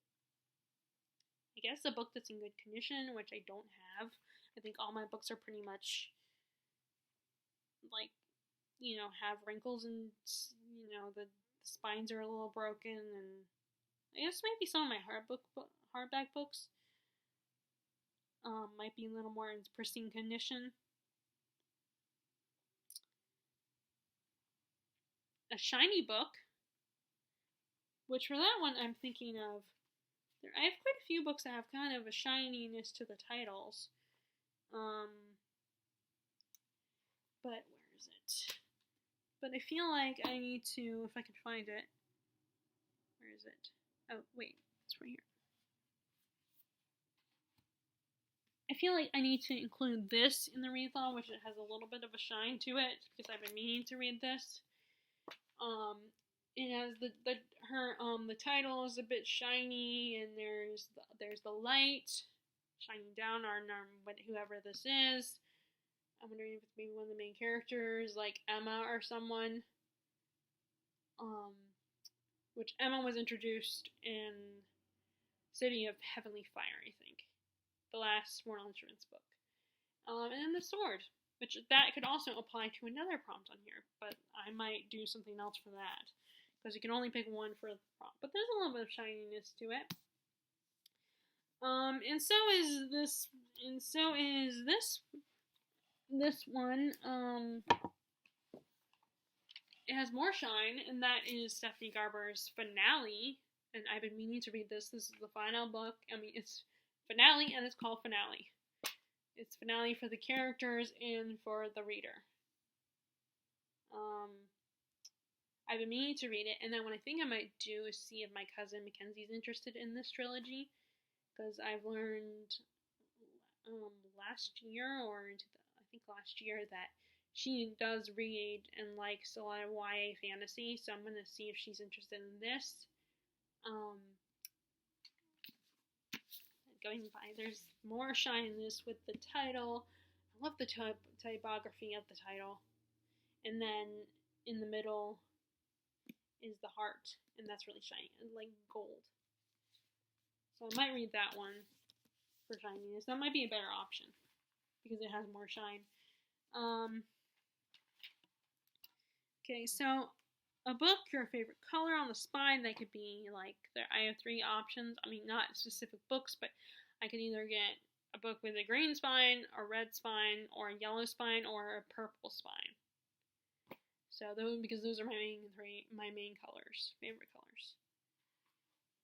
I guess, a book that's in good condition, which I don't have. I think all my books are pretty much, have wrinkles, and, the spines are a little broken, and I guess maybe some of my hardback books might be a little more in pristine condition. A shiny book, which for that one I'm thinking of, I have quite a few books that have kind of a shininess to the titles. But where is it? But I feel like I need to, if I can find it. Where is it? Oh, wait, it's right here. I feel like I need to include this in the readathon, which it has a little bit of a shine to it, because I've been meaning to read this. It has the title is a bit shiny, and there's the light shining down on whoever this is. I'm wondering if it's maybe one of the main characters, like Emma or someone. Which Emma was introduced in City of Heavenly Fire, I think. The last Mortal Instruments book. And then the sword, which that could also apply to another prompt on here, but I might do something else for that, because you can only pick one for the prompt. But there's a little bit of shininess to it. And so is this one. It has more shine, and that is Stephanie Garber's finale. And I've been meaning to read this. This is the final book. I mean, it's finale, and it's called Finale. It's finale for the characters and for the reader. I've been meaning to read it, and then what I think I might do is see if my cousin Mackenzie's interested in this trilogy, because I've learned last year that she does read and likes a lot of YA fantasy, so I'm going to see if she's interested in this. Going by, there's more shine in this with the title. I love the typography of the title. And then in the middle is the heart, and that's really shiny, like gold. So I might read that one for shininess. That might be a better option because it has more shine. Okay, so a book, your favorite color on the spine, that could be like, I have 3 options. I mean, not specific books, but I could either get a book with a green spine, a red spine, or a yellow spine, or a purple spine. So because those are my main colors, favorite colors.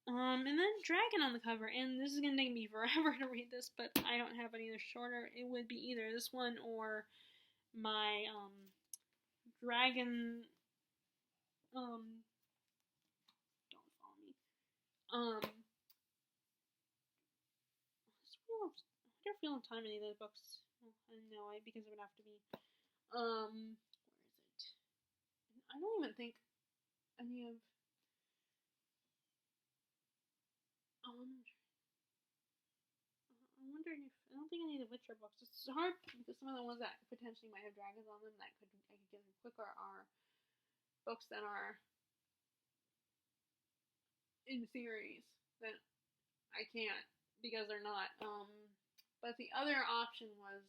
And then dragon on the cover, and this is gonna take me forever to read this, but I don't have any other shorter. It would be either this one or my dragon. Don't follow me. I don't feel on time any of those books. I know because it would have to be. Where is it? I don't even think any of. I don't think any of the Witcher books. It's hard because some of the ones that potentially might have dragons on them that I could get them quicker are books that are in series that I can't because they're not. But the other option was,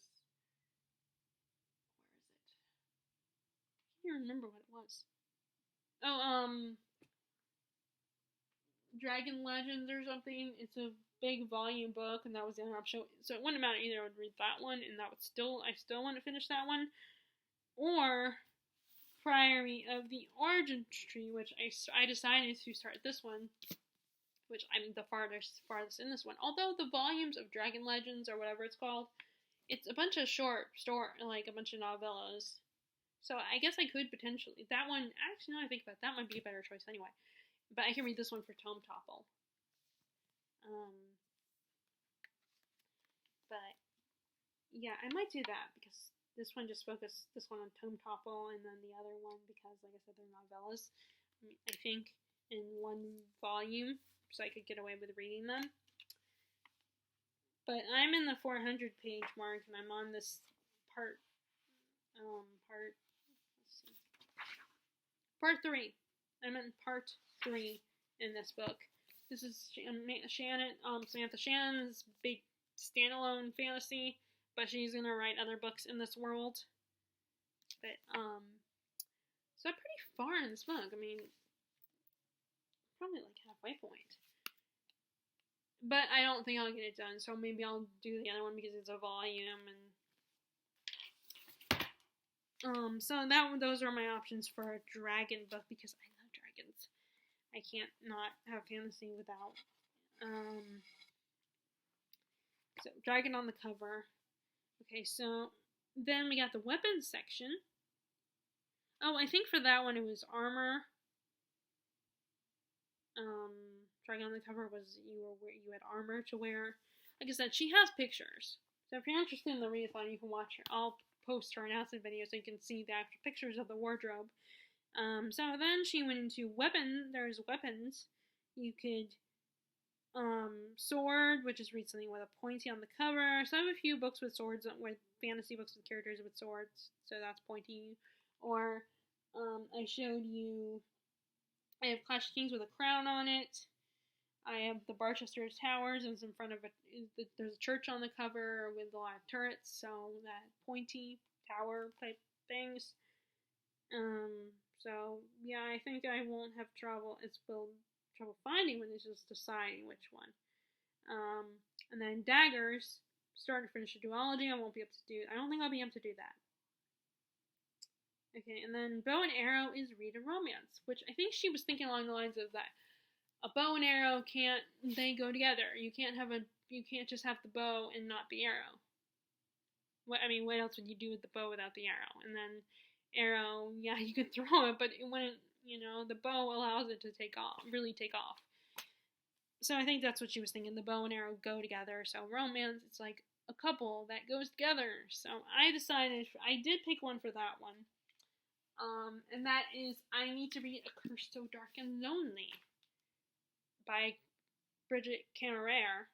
where is it? I can't remember what it was. Oh, Dragon Legends or something. It's a big volume book, and that was the other option. So it wouldn't matter either. I would read that one, and I still want to finish that one, or Priory of the Origin Tree, which I decided to start this one, which I'm the farthest in this one. Although the volumes of Dragon Legends or whatever it's called, it's a bunch of short story, like a bunch of novellas. So I guess I could potentially that one. Actually, now I think about it, that might be a better choice anyway. But I can read this one for Tome Topple. But yeah, I might do that because this one just focused this one on Tome Topple, and then the other one because, like I said, they're novellas. I think in one volume, so I could get away with reading them. But I'm in the 400 page mark, and I'm on this part 3. I'm in part 3 in this book. This is Samantha Shannon's big standalone fantasy, but she's gonna write other books in this world. But so I'm pretty far in this book. I mean, probably like halfway point. But I don't think I'll get it done, so maybe I'll do the other one because it's a volume and so those are my options for a dragon book because I love dragons. I can't not have fantasy without. So dragon on the cover. Okay, so then we got the weapons section. Oh, I think for that one it was armor. drawing on the cover was you had armor to wear. Like I said, she has pictures. So if you're interested in the readathon, you can watch her. I'll post her announcement video so you can see the actual pictures of the wardrobe. So then she went into there's weapons. You could, sword, which is read something with a pointy on the cover. So I have a few books with swords, with fantasy books with characters with swords, so that's pointy. Or, I showed you, I have Clash of Kings with a crown on it. I have the Barchester Towers, and it's in front of there's a church on the cover with a lot of turrets, so that pointy tower type things. So yeah, I think I won't have trouble finding one, it's just deciding which one. And then daggers, start and finish a duology, I don't think I'll be able to do that. Okay, and then bow and arrow is read a romance, which I think she was thinking along the lines of that a bow and arrow they go together. You can't just have the bow and not the arrow. What else would you do with the bow without the arrow? And then arrow, yeah, you could throw it, but it wouldn't, the bow allows it to really take off. So I think that's what she was thinking, the bow and arrow go together. So romance, it's like a couple that goes together. So I decided, I did pick one for that one. And that is I Need to Read A Curse So Dark and Lonely by Bridget Cameraere.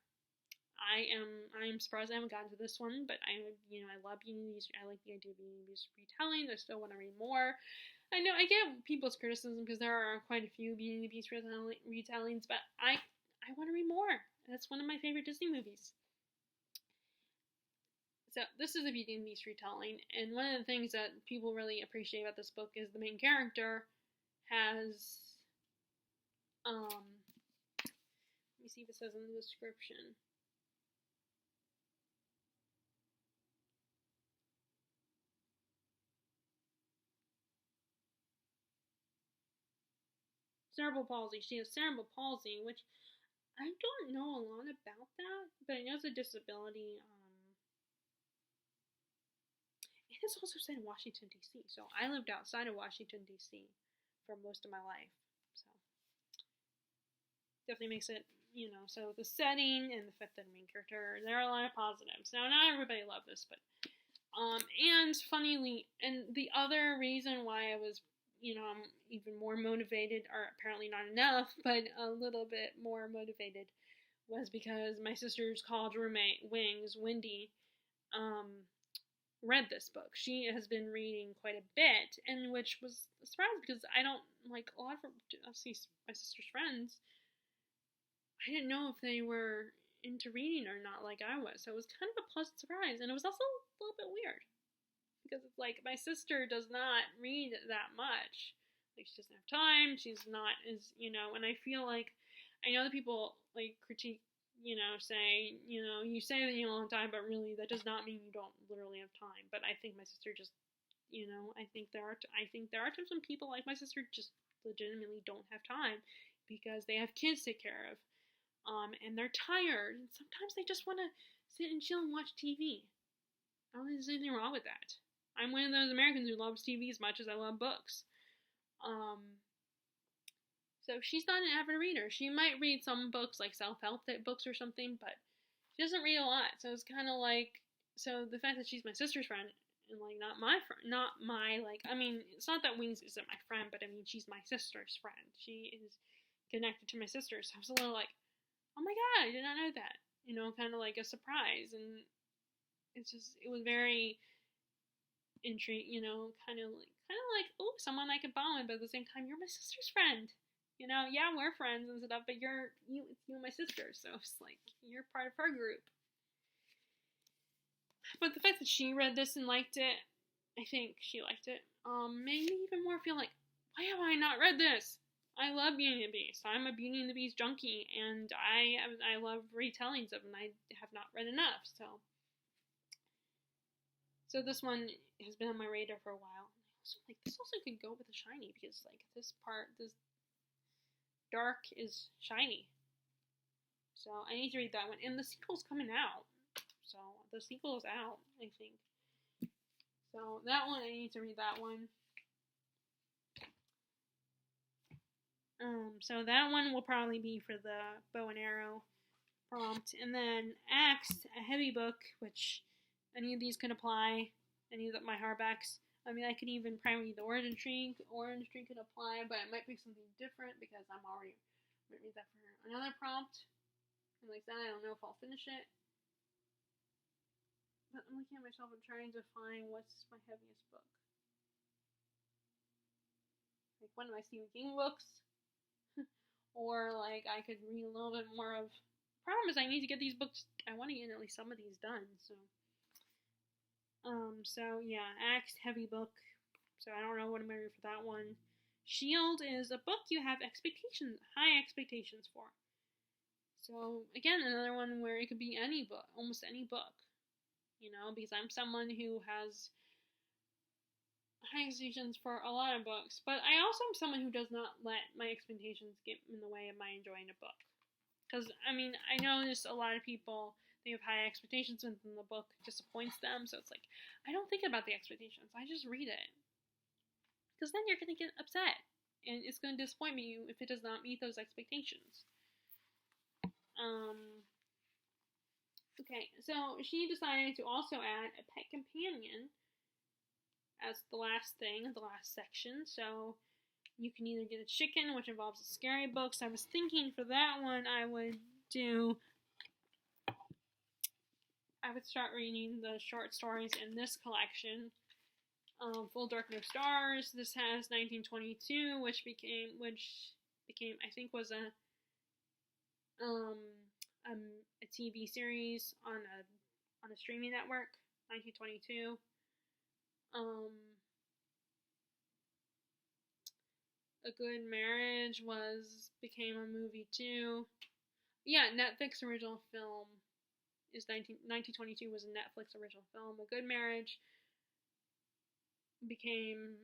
I am surprised I haven't gotten to this one, but I love these. I like the idea of these retellings. I still want to read more. I know I get people's criticism because there are quite a few Beauty and the Beast retellings, but I want to read more. That's one of my favorite Disney movies. So this is a Beauty and the Beast retelling, and one of the things that people really appreciate about this book is the main character has, let me see if it says in the description. Cerebral palsy. She has cerebral palsy, which I don't know a lot about that, but I know it's a disability. It is also said in Washington, D.C., so I lived outside of Washington, D.C. for most of my life, so definitely makes it, so the setting and the fact that the main character, there are a lot of positives. Now, not everybody loved this, but, and funnily, and the other reason why I was, I'm even more motivated, or apparently not enough, but a little bit more motivated, was because my sister's college roommate, Wendy, read this book. She has been reading quite a bit, and which was a surprise because I don't, like, a lot of my sister's friends, I didn't know if they were into reading or not like I was, so it was kind of a pleasant surprise, and it was also a little bit weird. Because it's like, my sister does not read that much. Like, she doesn't have time, she's not as, and I feel like, I know that people, like, critique, say, you say that you don't have time, but really, that does not mean you don't literally have time. But I think my sister just, I think there are times when people like my sister just legitimately don't have time, because they have kids to take care of, and they're tired, and sometimes they just want to sit and chill and watch TV. I don't think there's anything wrong with that. I'm one of those Americans who loves TV as much as I love books. So she's not an avid reader. She might read some books, like self-help books or something, but she doesn't read a lot. So it's kind of like, so the fact that she's my sister's friend, and like not my friend, it's not that Wings isn't my friend, but I mean, she's my sister's friend. She is connected to my sister, so I was a little like, oh my god, I did not know that. Kind of like a surprise, and it was very intriguing, kind of like, oh, someone I could bond, but at the same time, you're my sister's friend. Yeah, we're friends and stuff, but it's you and my sister, so it's like, you're part of her group. But the fact that she read this and liked it, I think she liked it, made me even more feel like, why have I not read this? I love Beauty and the Beast. I'm a Beauty and the Beast junkie, and I love retellings of them. I have not read enough, so this one has been on my radar for a while. This also could go with the shiny, because like this dark is shiny. So I need to read that one. And the sequel's coming out. So the sequel is out, I think. So that one, I need to read that one. So that one will probably be for the bow and arrow prompt. And then Axe, a heavy book, which any of these could apply, any of my hardbacks. I mean, I could even probably read the Origin Tree. Orange Tree could apply, but it might be something different because I'm already going to read that for another prompt. And like that, I don't know if I'll finish it. But I'm looking at myself and trying to find what's my heaviest book. Like one of my Stephen King books. Or like I could read a little bit more of. Problem is I need to get these books. I want to get at least some of these done. So yeah, Axe, heavy book. So I don't know what I'm gonna read for that one. Shield is a book you have high expectations for. So again, another one where it could be any book, almost any book. You know, because I'm someone who has high expectations for a lot of books, but I also am someone who does not let my expectations get in the way of my enjoying a book. Because, I mean, I notice a lot of people, they have high expectations when the book disappoints them, so it's like, I don't think about the expectations, I just read it. Because then you're going to get upset, and it's going to disappoint you if it does not meet those expectations. Okay, so she decided to also add a pet companion as the last thing, the last section, so you can either get a chicken, which involves a scary book. So I was thinking for that one, I would start reading the short stories in this collection. Full Dark No Stars. This has 1922, which became I think was a TV series on a streaming network. 1922. A Good Marriage became a movie too. Yeah, Netflix original film is 1922 was a Netflix original film. A Good Marriage became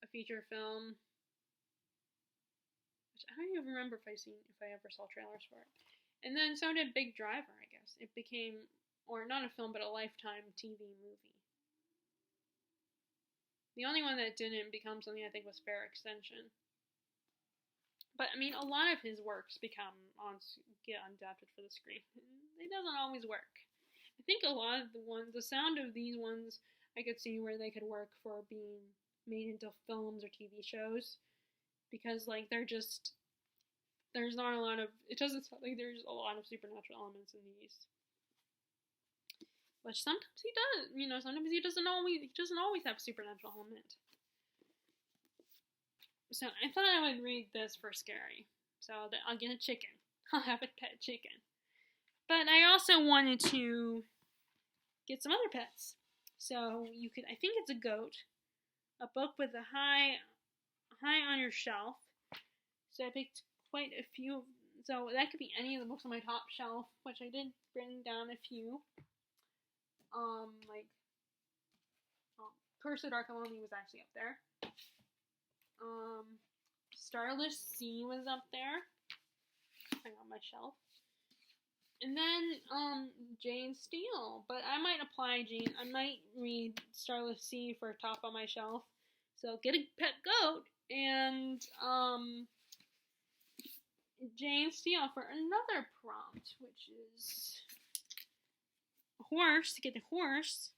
a feature film, which I don't even remember if I ever saw trailers for it. And then so did Big Driver, I guess. It became, or not a film, but a Lifetime TV movie. The only one that didn't become something I think was Fair Extension. But I mean, a lot of his works get adapted for the screen. It doesn't always work. I think a lot of the sound of these ones, I could see where they could work for being made into films or TV shows, because like there's not a lot of. It doesn't sound like there's a lot of supernatural elements in these. Which sometimes he does. You know, sometimes he doesn't always have a supernatural element. So I thought I would read this for scary. So I'll get a chicken. I'll have a pet chicken. But I also wanted to get some other pets. So you could, I think it's a goat. A book with a high on your shelf. So I picked quite a few. So that could be any of the books on my top shelf, which I did bring down a few. Curse of Dark Alone was actually up there. Starless Sea was up there. Hang on my shelf. And then, Jane Steele. But I might read Starless Sea for top on my shelf. So get a pet goat and, Jane Steele for another prompt, which is a horse. To get the horse,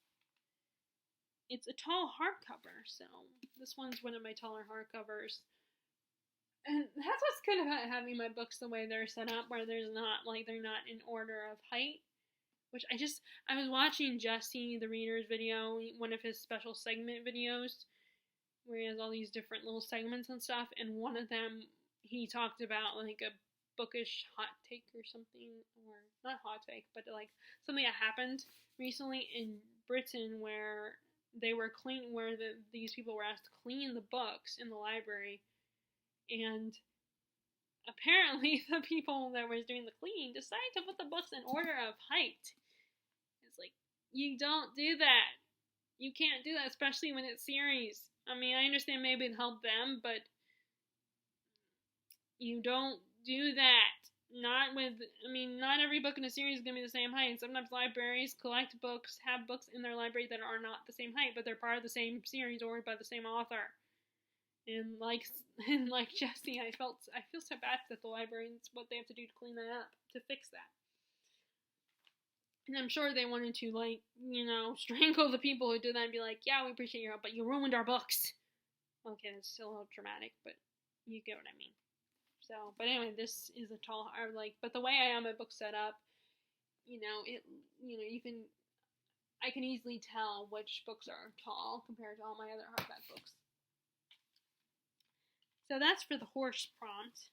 it's a tall hardcover, so this one's one of my taller hardcovers. And that's what's good about having my books the way they're set up, where they're not in order of height. Which I was watching Jesse, the Reader's video, one of his special segment videos, where he has all these different little segments and stuff, and one of them, he talked about, like, a bookish hot take or something, or not hot take, but, like, something that happened recently in Britain where these people were asked to clean the books in the library, and apparently the people that was doing the cleaning decided to put the books in order of height. It's like, you don't do that. You can't do that, especially when it's series. I mean, I understand maybe it helped them, but you don't do that. Not every book in a series is going to be the same height. Sometimes libraries collect books, have books in their library that are not the same height, but they're part of the same series or by the same author. And like Jesse, I feel so bad that the librarians, what they have to do to clean that up, to fix that. And I'm sure they wanted to, like, strangle the people who did that and be like, yeah, we appreciate your help, but you ruined our books. Okay, it's still a little dramatic, but you get what I mean. So, but anyway, this is a tall, but the way I have my book set up, I can easily tell which books are tall compared to all my other hardback books. So that's for the horse prompt.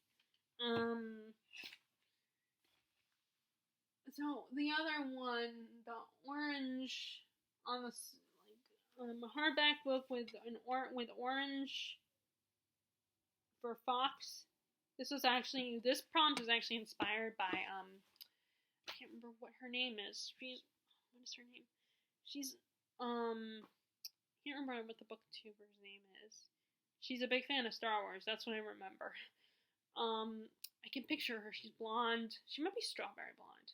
So the other one, the orange on the a hardback book with orange for fox. This prompt is actually inspired by I can't remember what her name is. What is her name? She's I can't remember what the booktuber's name is. She's a big fan of Star Wars. That's what I remember. I can picture her. She's blonde. She might be strawberry blonde.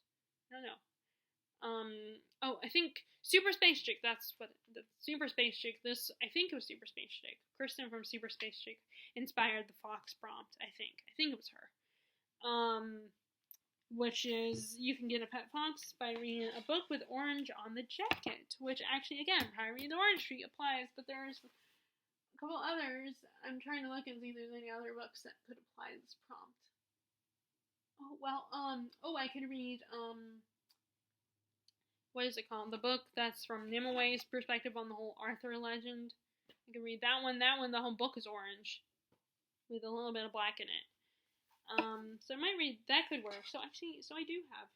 I don't know. I think Super Space Chick. That's what the Super Space Chick. I think it was Super Space Chick. Kristen from Super Space Chick inspired the Fox prompt. I think it was her. Which is you can get a pet fox by reading a book with orange on the jacket. Which actually, again, Pirates of the Orange Tree applies, but there's a couple others. I'm trying to look and see if there's any other books that could apply this prompt. I could read, what is it called? The book that's from Nimue perspective on the whole Arthur legend. I could read that one. That one, the whole book is orange with a little bit of black in it. So I might read, that could work. So I do have.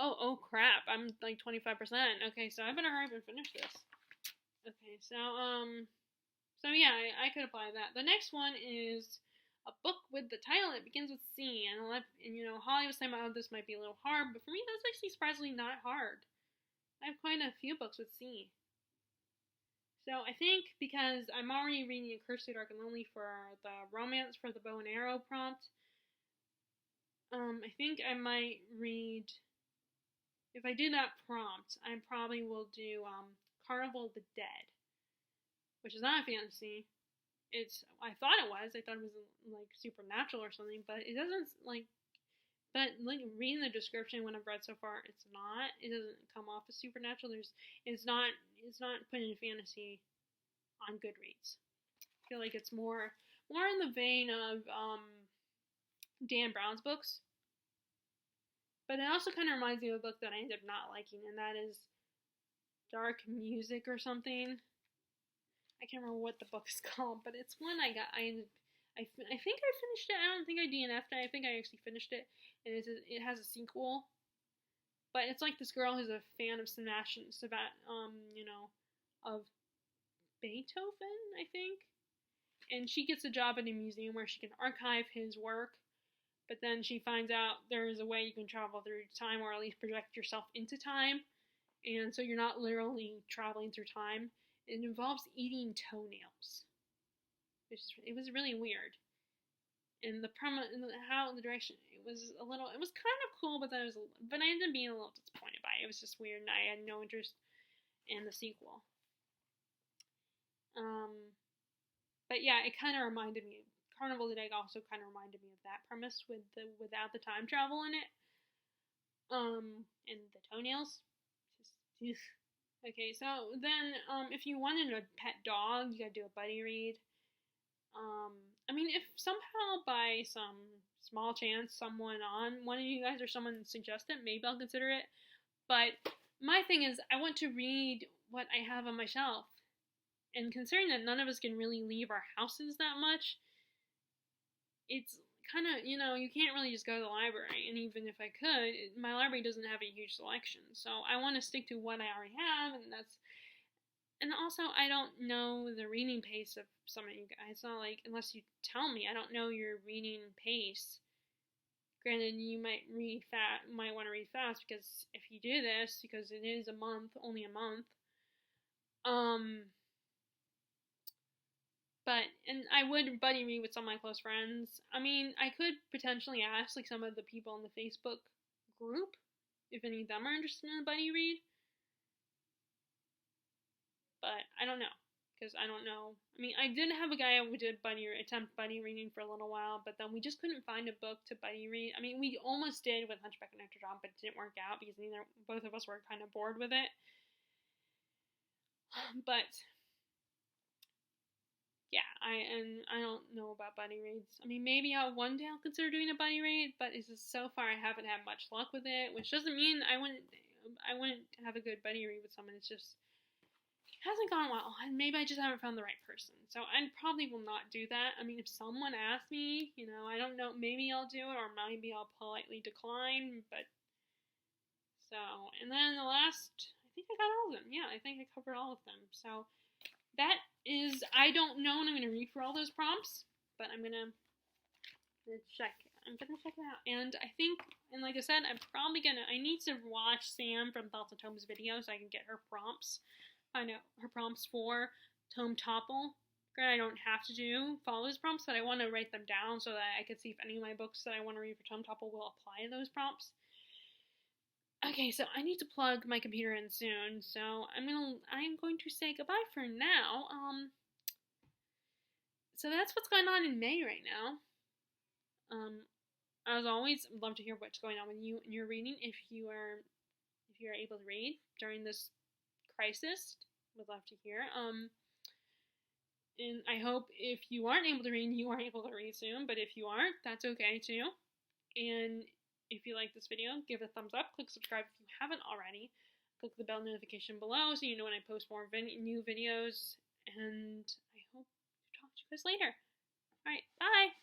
Oh crap, I'm like 25%. Okay, so I better hurry up and finish this. Okay, so yeah, I could apply that. The next one is a book with the title that begins with C, and Holly was saying about this might be a little hard, but for me that's actually surprisingly not hard. I have quite a few books with C. So I think because I'm already reading A Curse to Dark and Lonely for the romance for the bow and arrow prompt, I think I might read, if I do that prompt, I probably will do Carnival of the Dead, which is not a fantasy. I thought it was. I thought it was like supernatural or something, but it doesn't reading the description when I've read so far, it's not. It doesn't come off as supernatural. It's not put in fantasy on Goodreads. I feel like it's more in the vein of Dan Brown's books. But it also kind of reminds me of a book that I ended up not liking, and that is Dark Music or something. I can't remember what the book is called, but it's one I think I finished it. I don't think I DNF'd it. I think I actually finished it, and it has a sequel. But it's like this girl who's a fan of of Beethoven, I think, and she gets a job at a museum where she can archive his work. But then she finds out there is a way you can travel through time, or at least project yourself into time, and so you're not literally traveling through time. It involves eating toenails, it was really weird. And the direction, it was kind of cool, but I ended up being a little disappointed by it. It was just weird, and I had no interest in the sequel. But yeah, it kind of reminded me. Carnival of the Dead also kind of reminded me of that premise without the time travel in it. And the toenails. Okay, so then, if you wanted a pet dog, you gotta do a buddy read. If somehow by some small chance one of you guys or someone suggests it, maybe I'll consider it. But my thing is, I want to read what I have on my shelf. And considering that none of us can really leave our houses that much, it's kind of, you can't really just go to the library. And even if I could, my library doesn't have a huge selection. So I want to stick to what I already have, and also I don't know the reading pace of some of you guys. It's not like, unless you tell me, I don't know your reading pace. Granted, you might want to read fast, because if you do this, because it is only a month, and I would buddy read with some of my close friends. I could potentially ask some of the people in the Facebook group if any of them are interested in a buddy read. but I don't know. Because I don't know. I mean, I did have a guy who did attempt buddy reading for a little while, but then we just couldn't find a book to buddy read. I mean, we almost did with Hunchback of Notre Dame, but it didn't work out because both of us were kind of bored with it. But yeah, I don't know about buddy reads. I mean, maybe one day I'll consider doing a buddy read, but it's just so far I haven't had much luck with it, which doesn't mean I wouldn't have a good buddy read with someone. It's just hasn't gone well, and maybe I just haven't found the right person. So I probably will not do that. I mean, if someone asks me, I don't know, maybe I'll do it, or maybe I'll politely decline, but so, and then the last, I think I got all of them. Yeah, I think I covered all of them. So that is, I don't know when I'm going to read for all those prompts, but I'm going to check it out. And I think, and like I said, I need to watch Sam from Thoughts and Tomes video so I can get her prompts. I know her prompts for Tome Topple. I don't have to follow those prompts, but I want to write them down so that I can see if any of my books that I want to read for Tome Topple will apply to those prompts. Okay, so I need to plug my computer in soon, so I'm going to say goodbye for now. So that's what's going on in May right now. As always, I'd love to hear what's going on with you in your reading. If you are able to read during this crisis, would love to hear. And I hope if you aren't able to read, you are able to read soon. But if you aren't, that's okay too. And if you like this video, give it a thumbs up. Click subscribe if you haven't already. Click the bell notification below so you know when I post more new videos. And I hope to talk to you guys later. Alright, bye!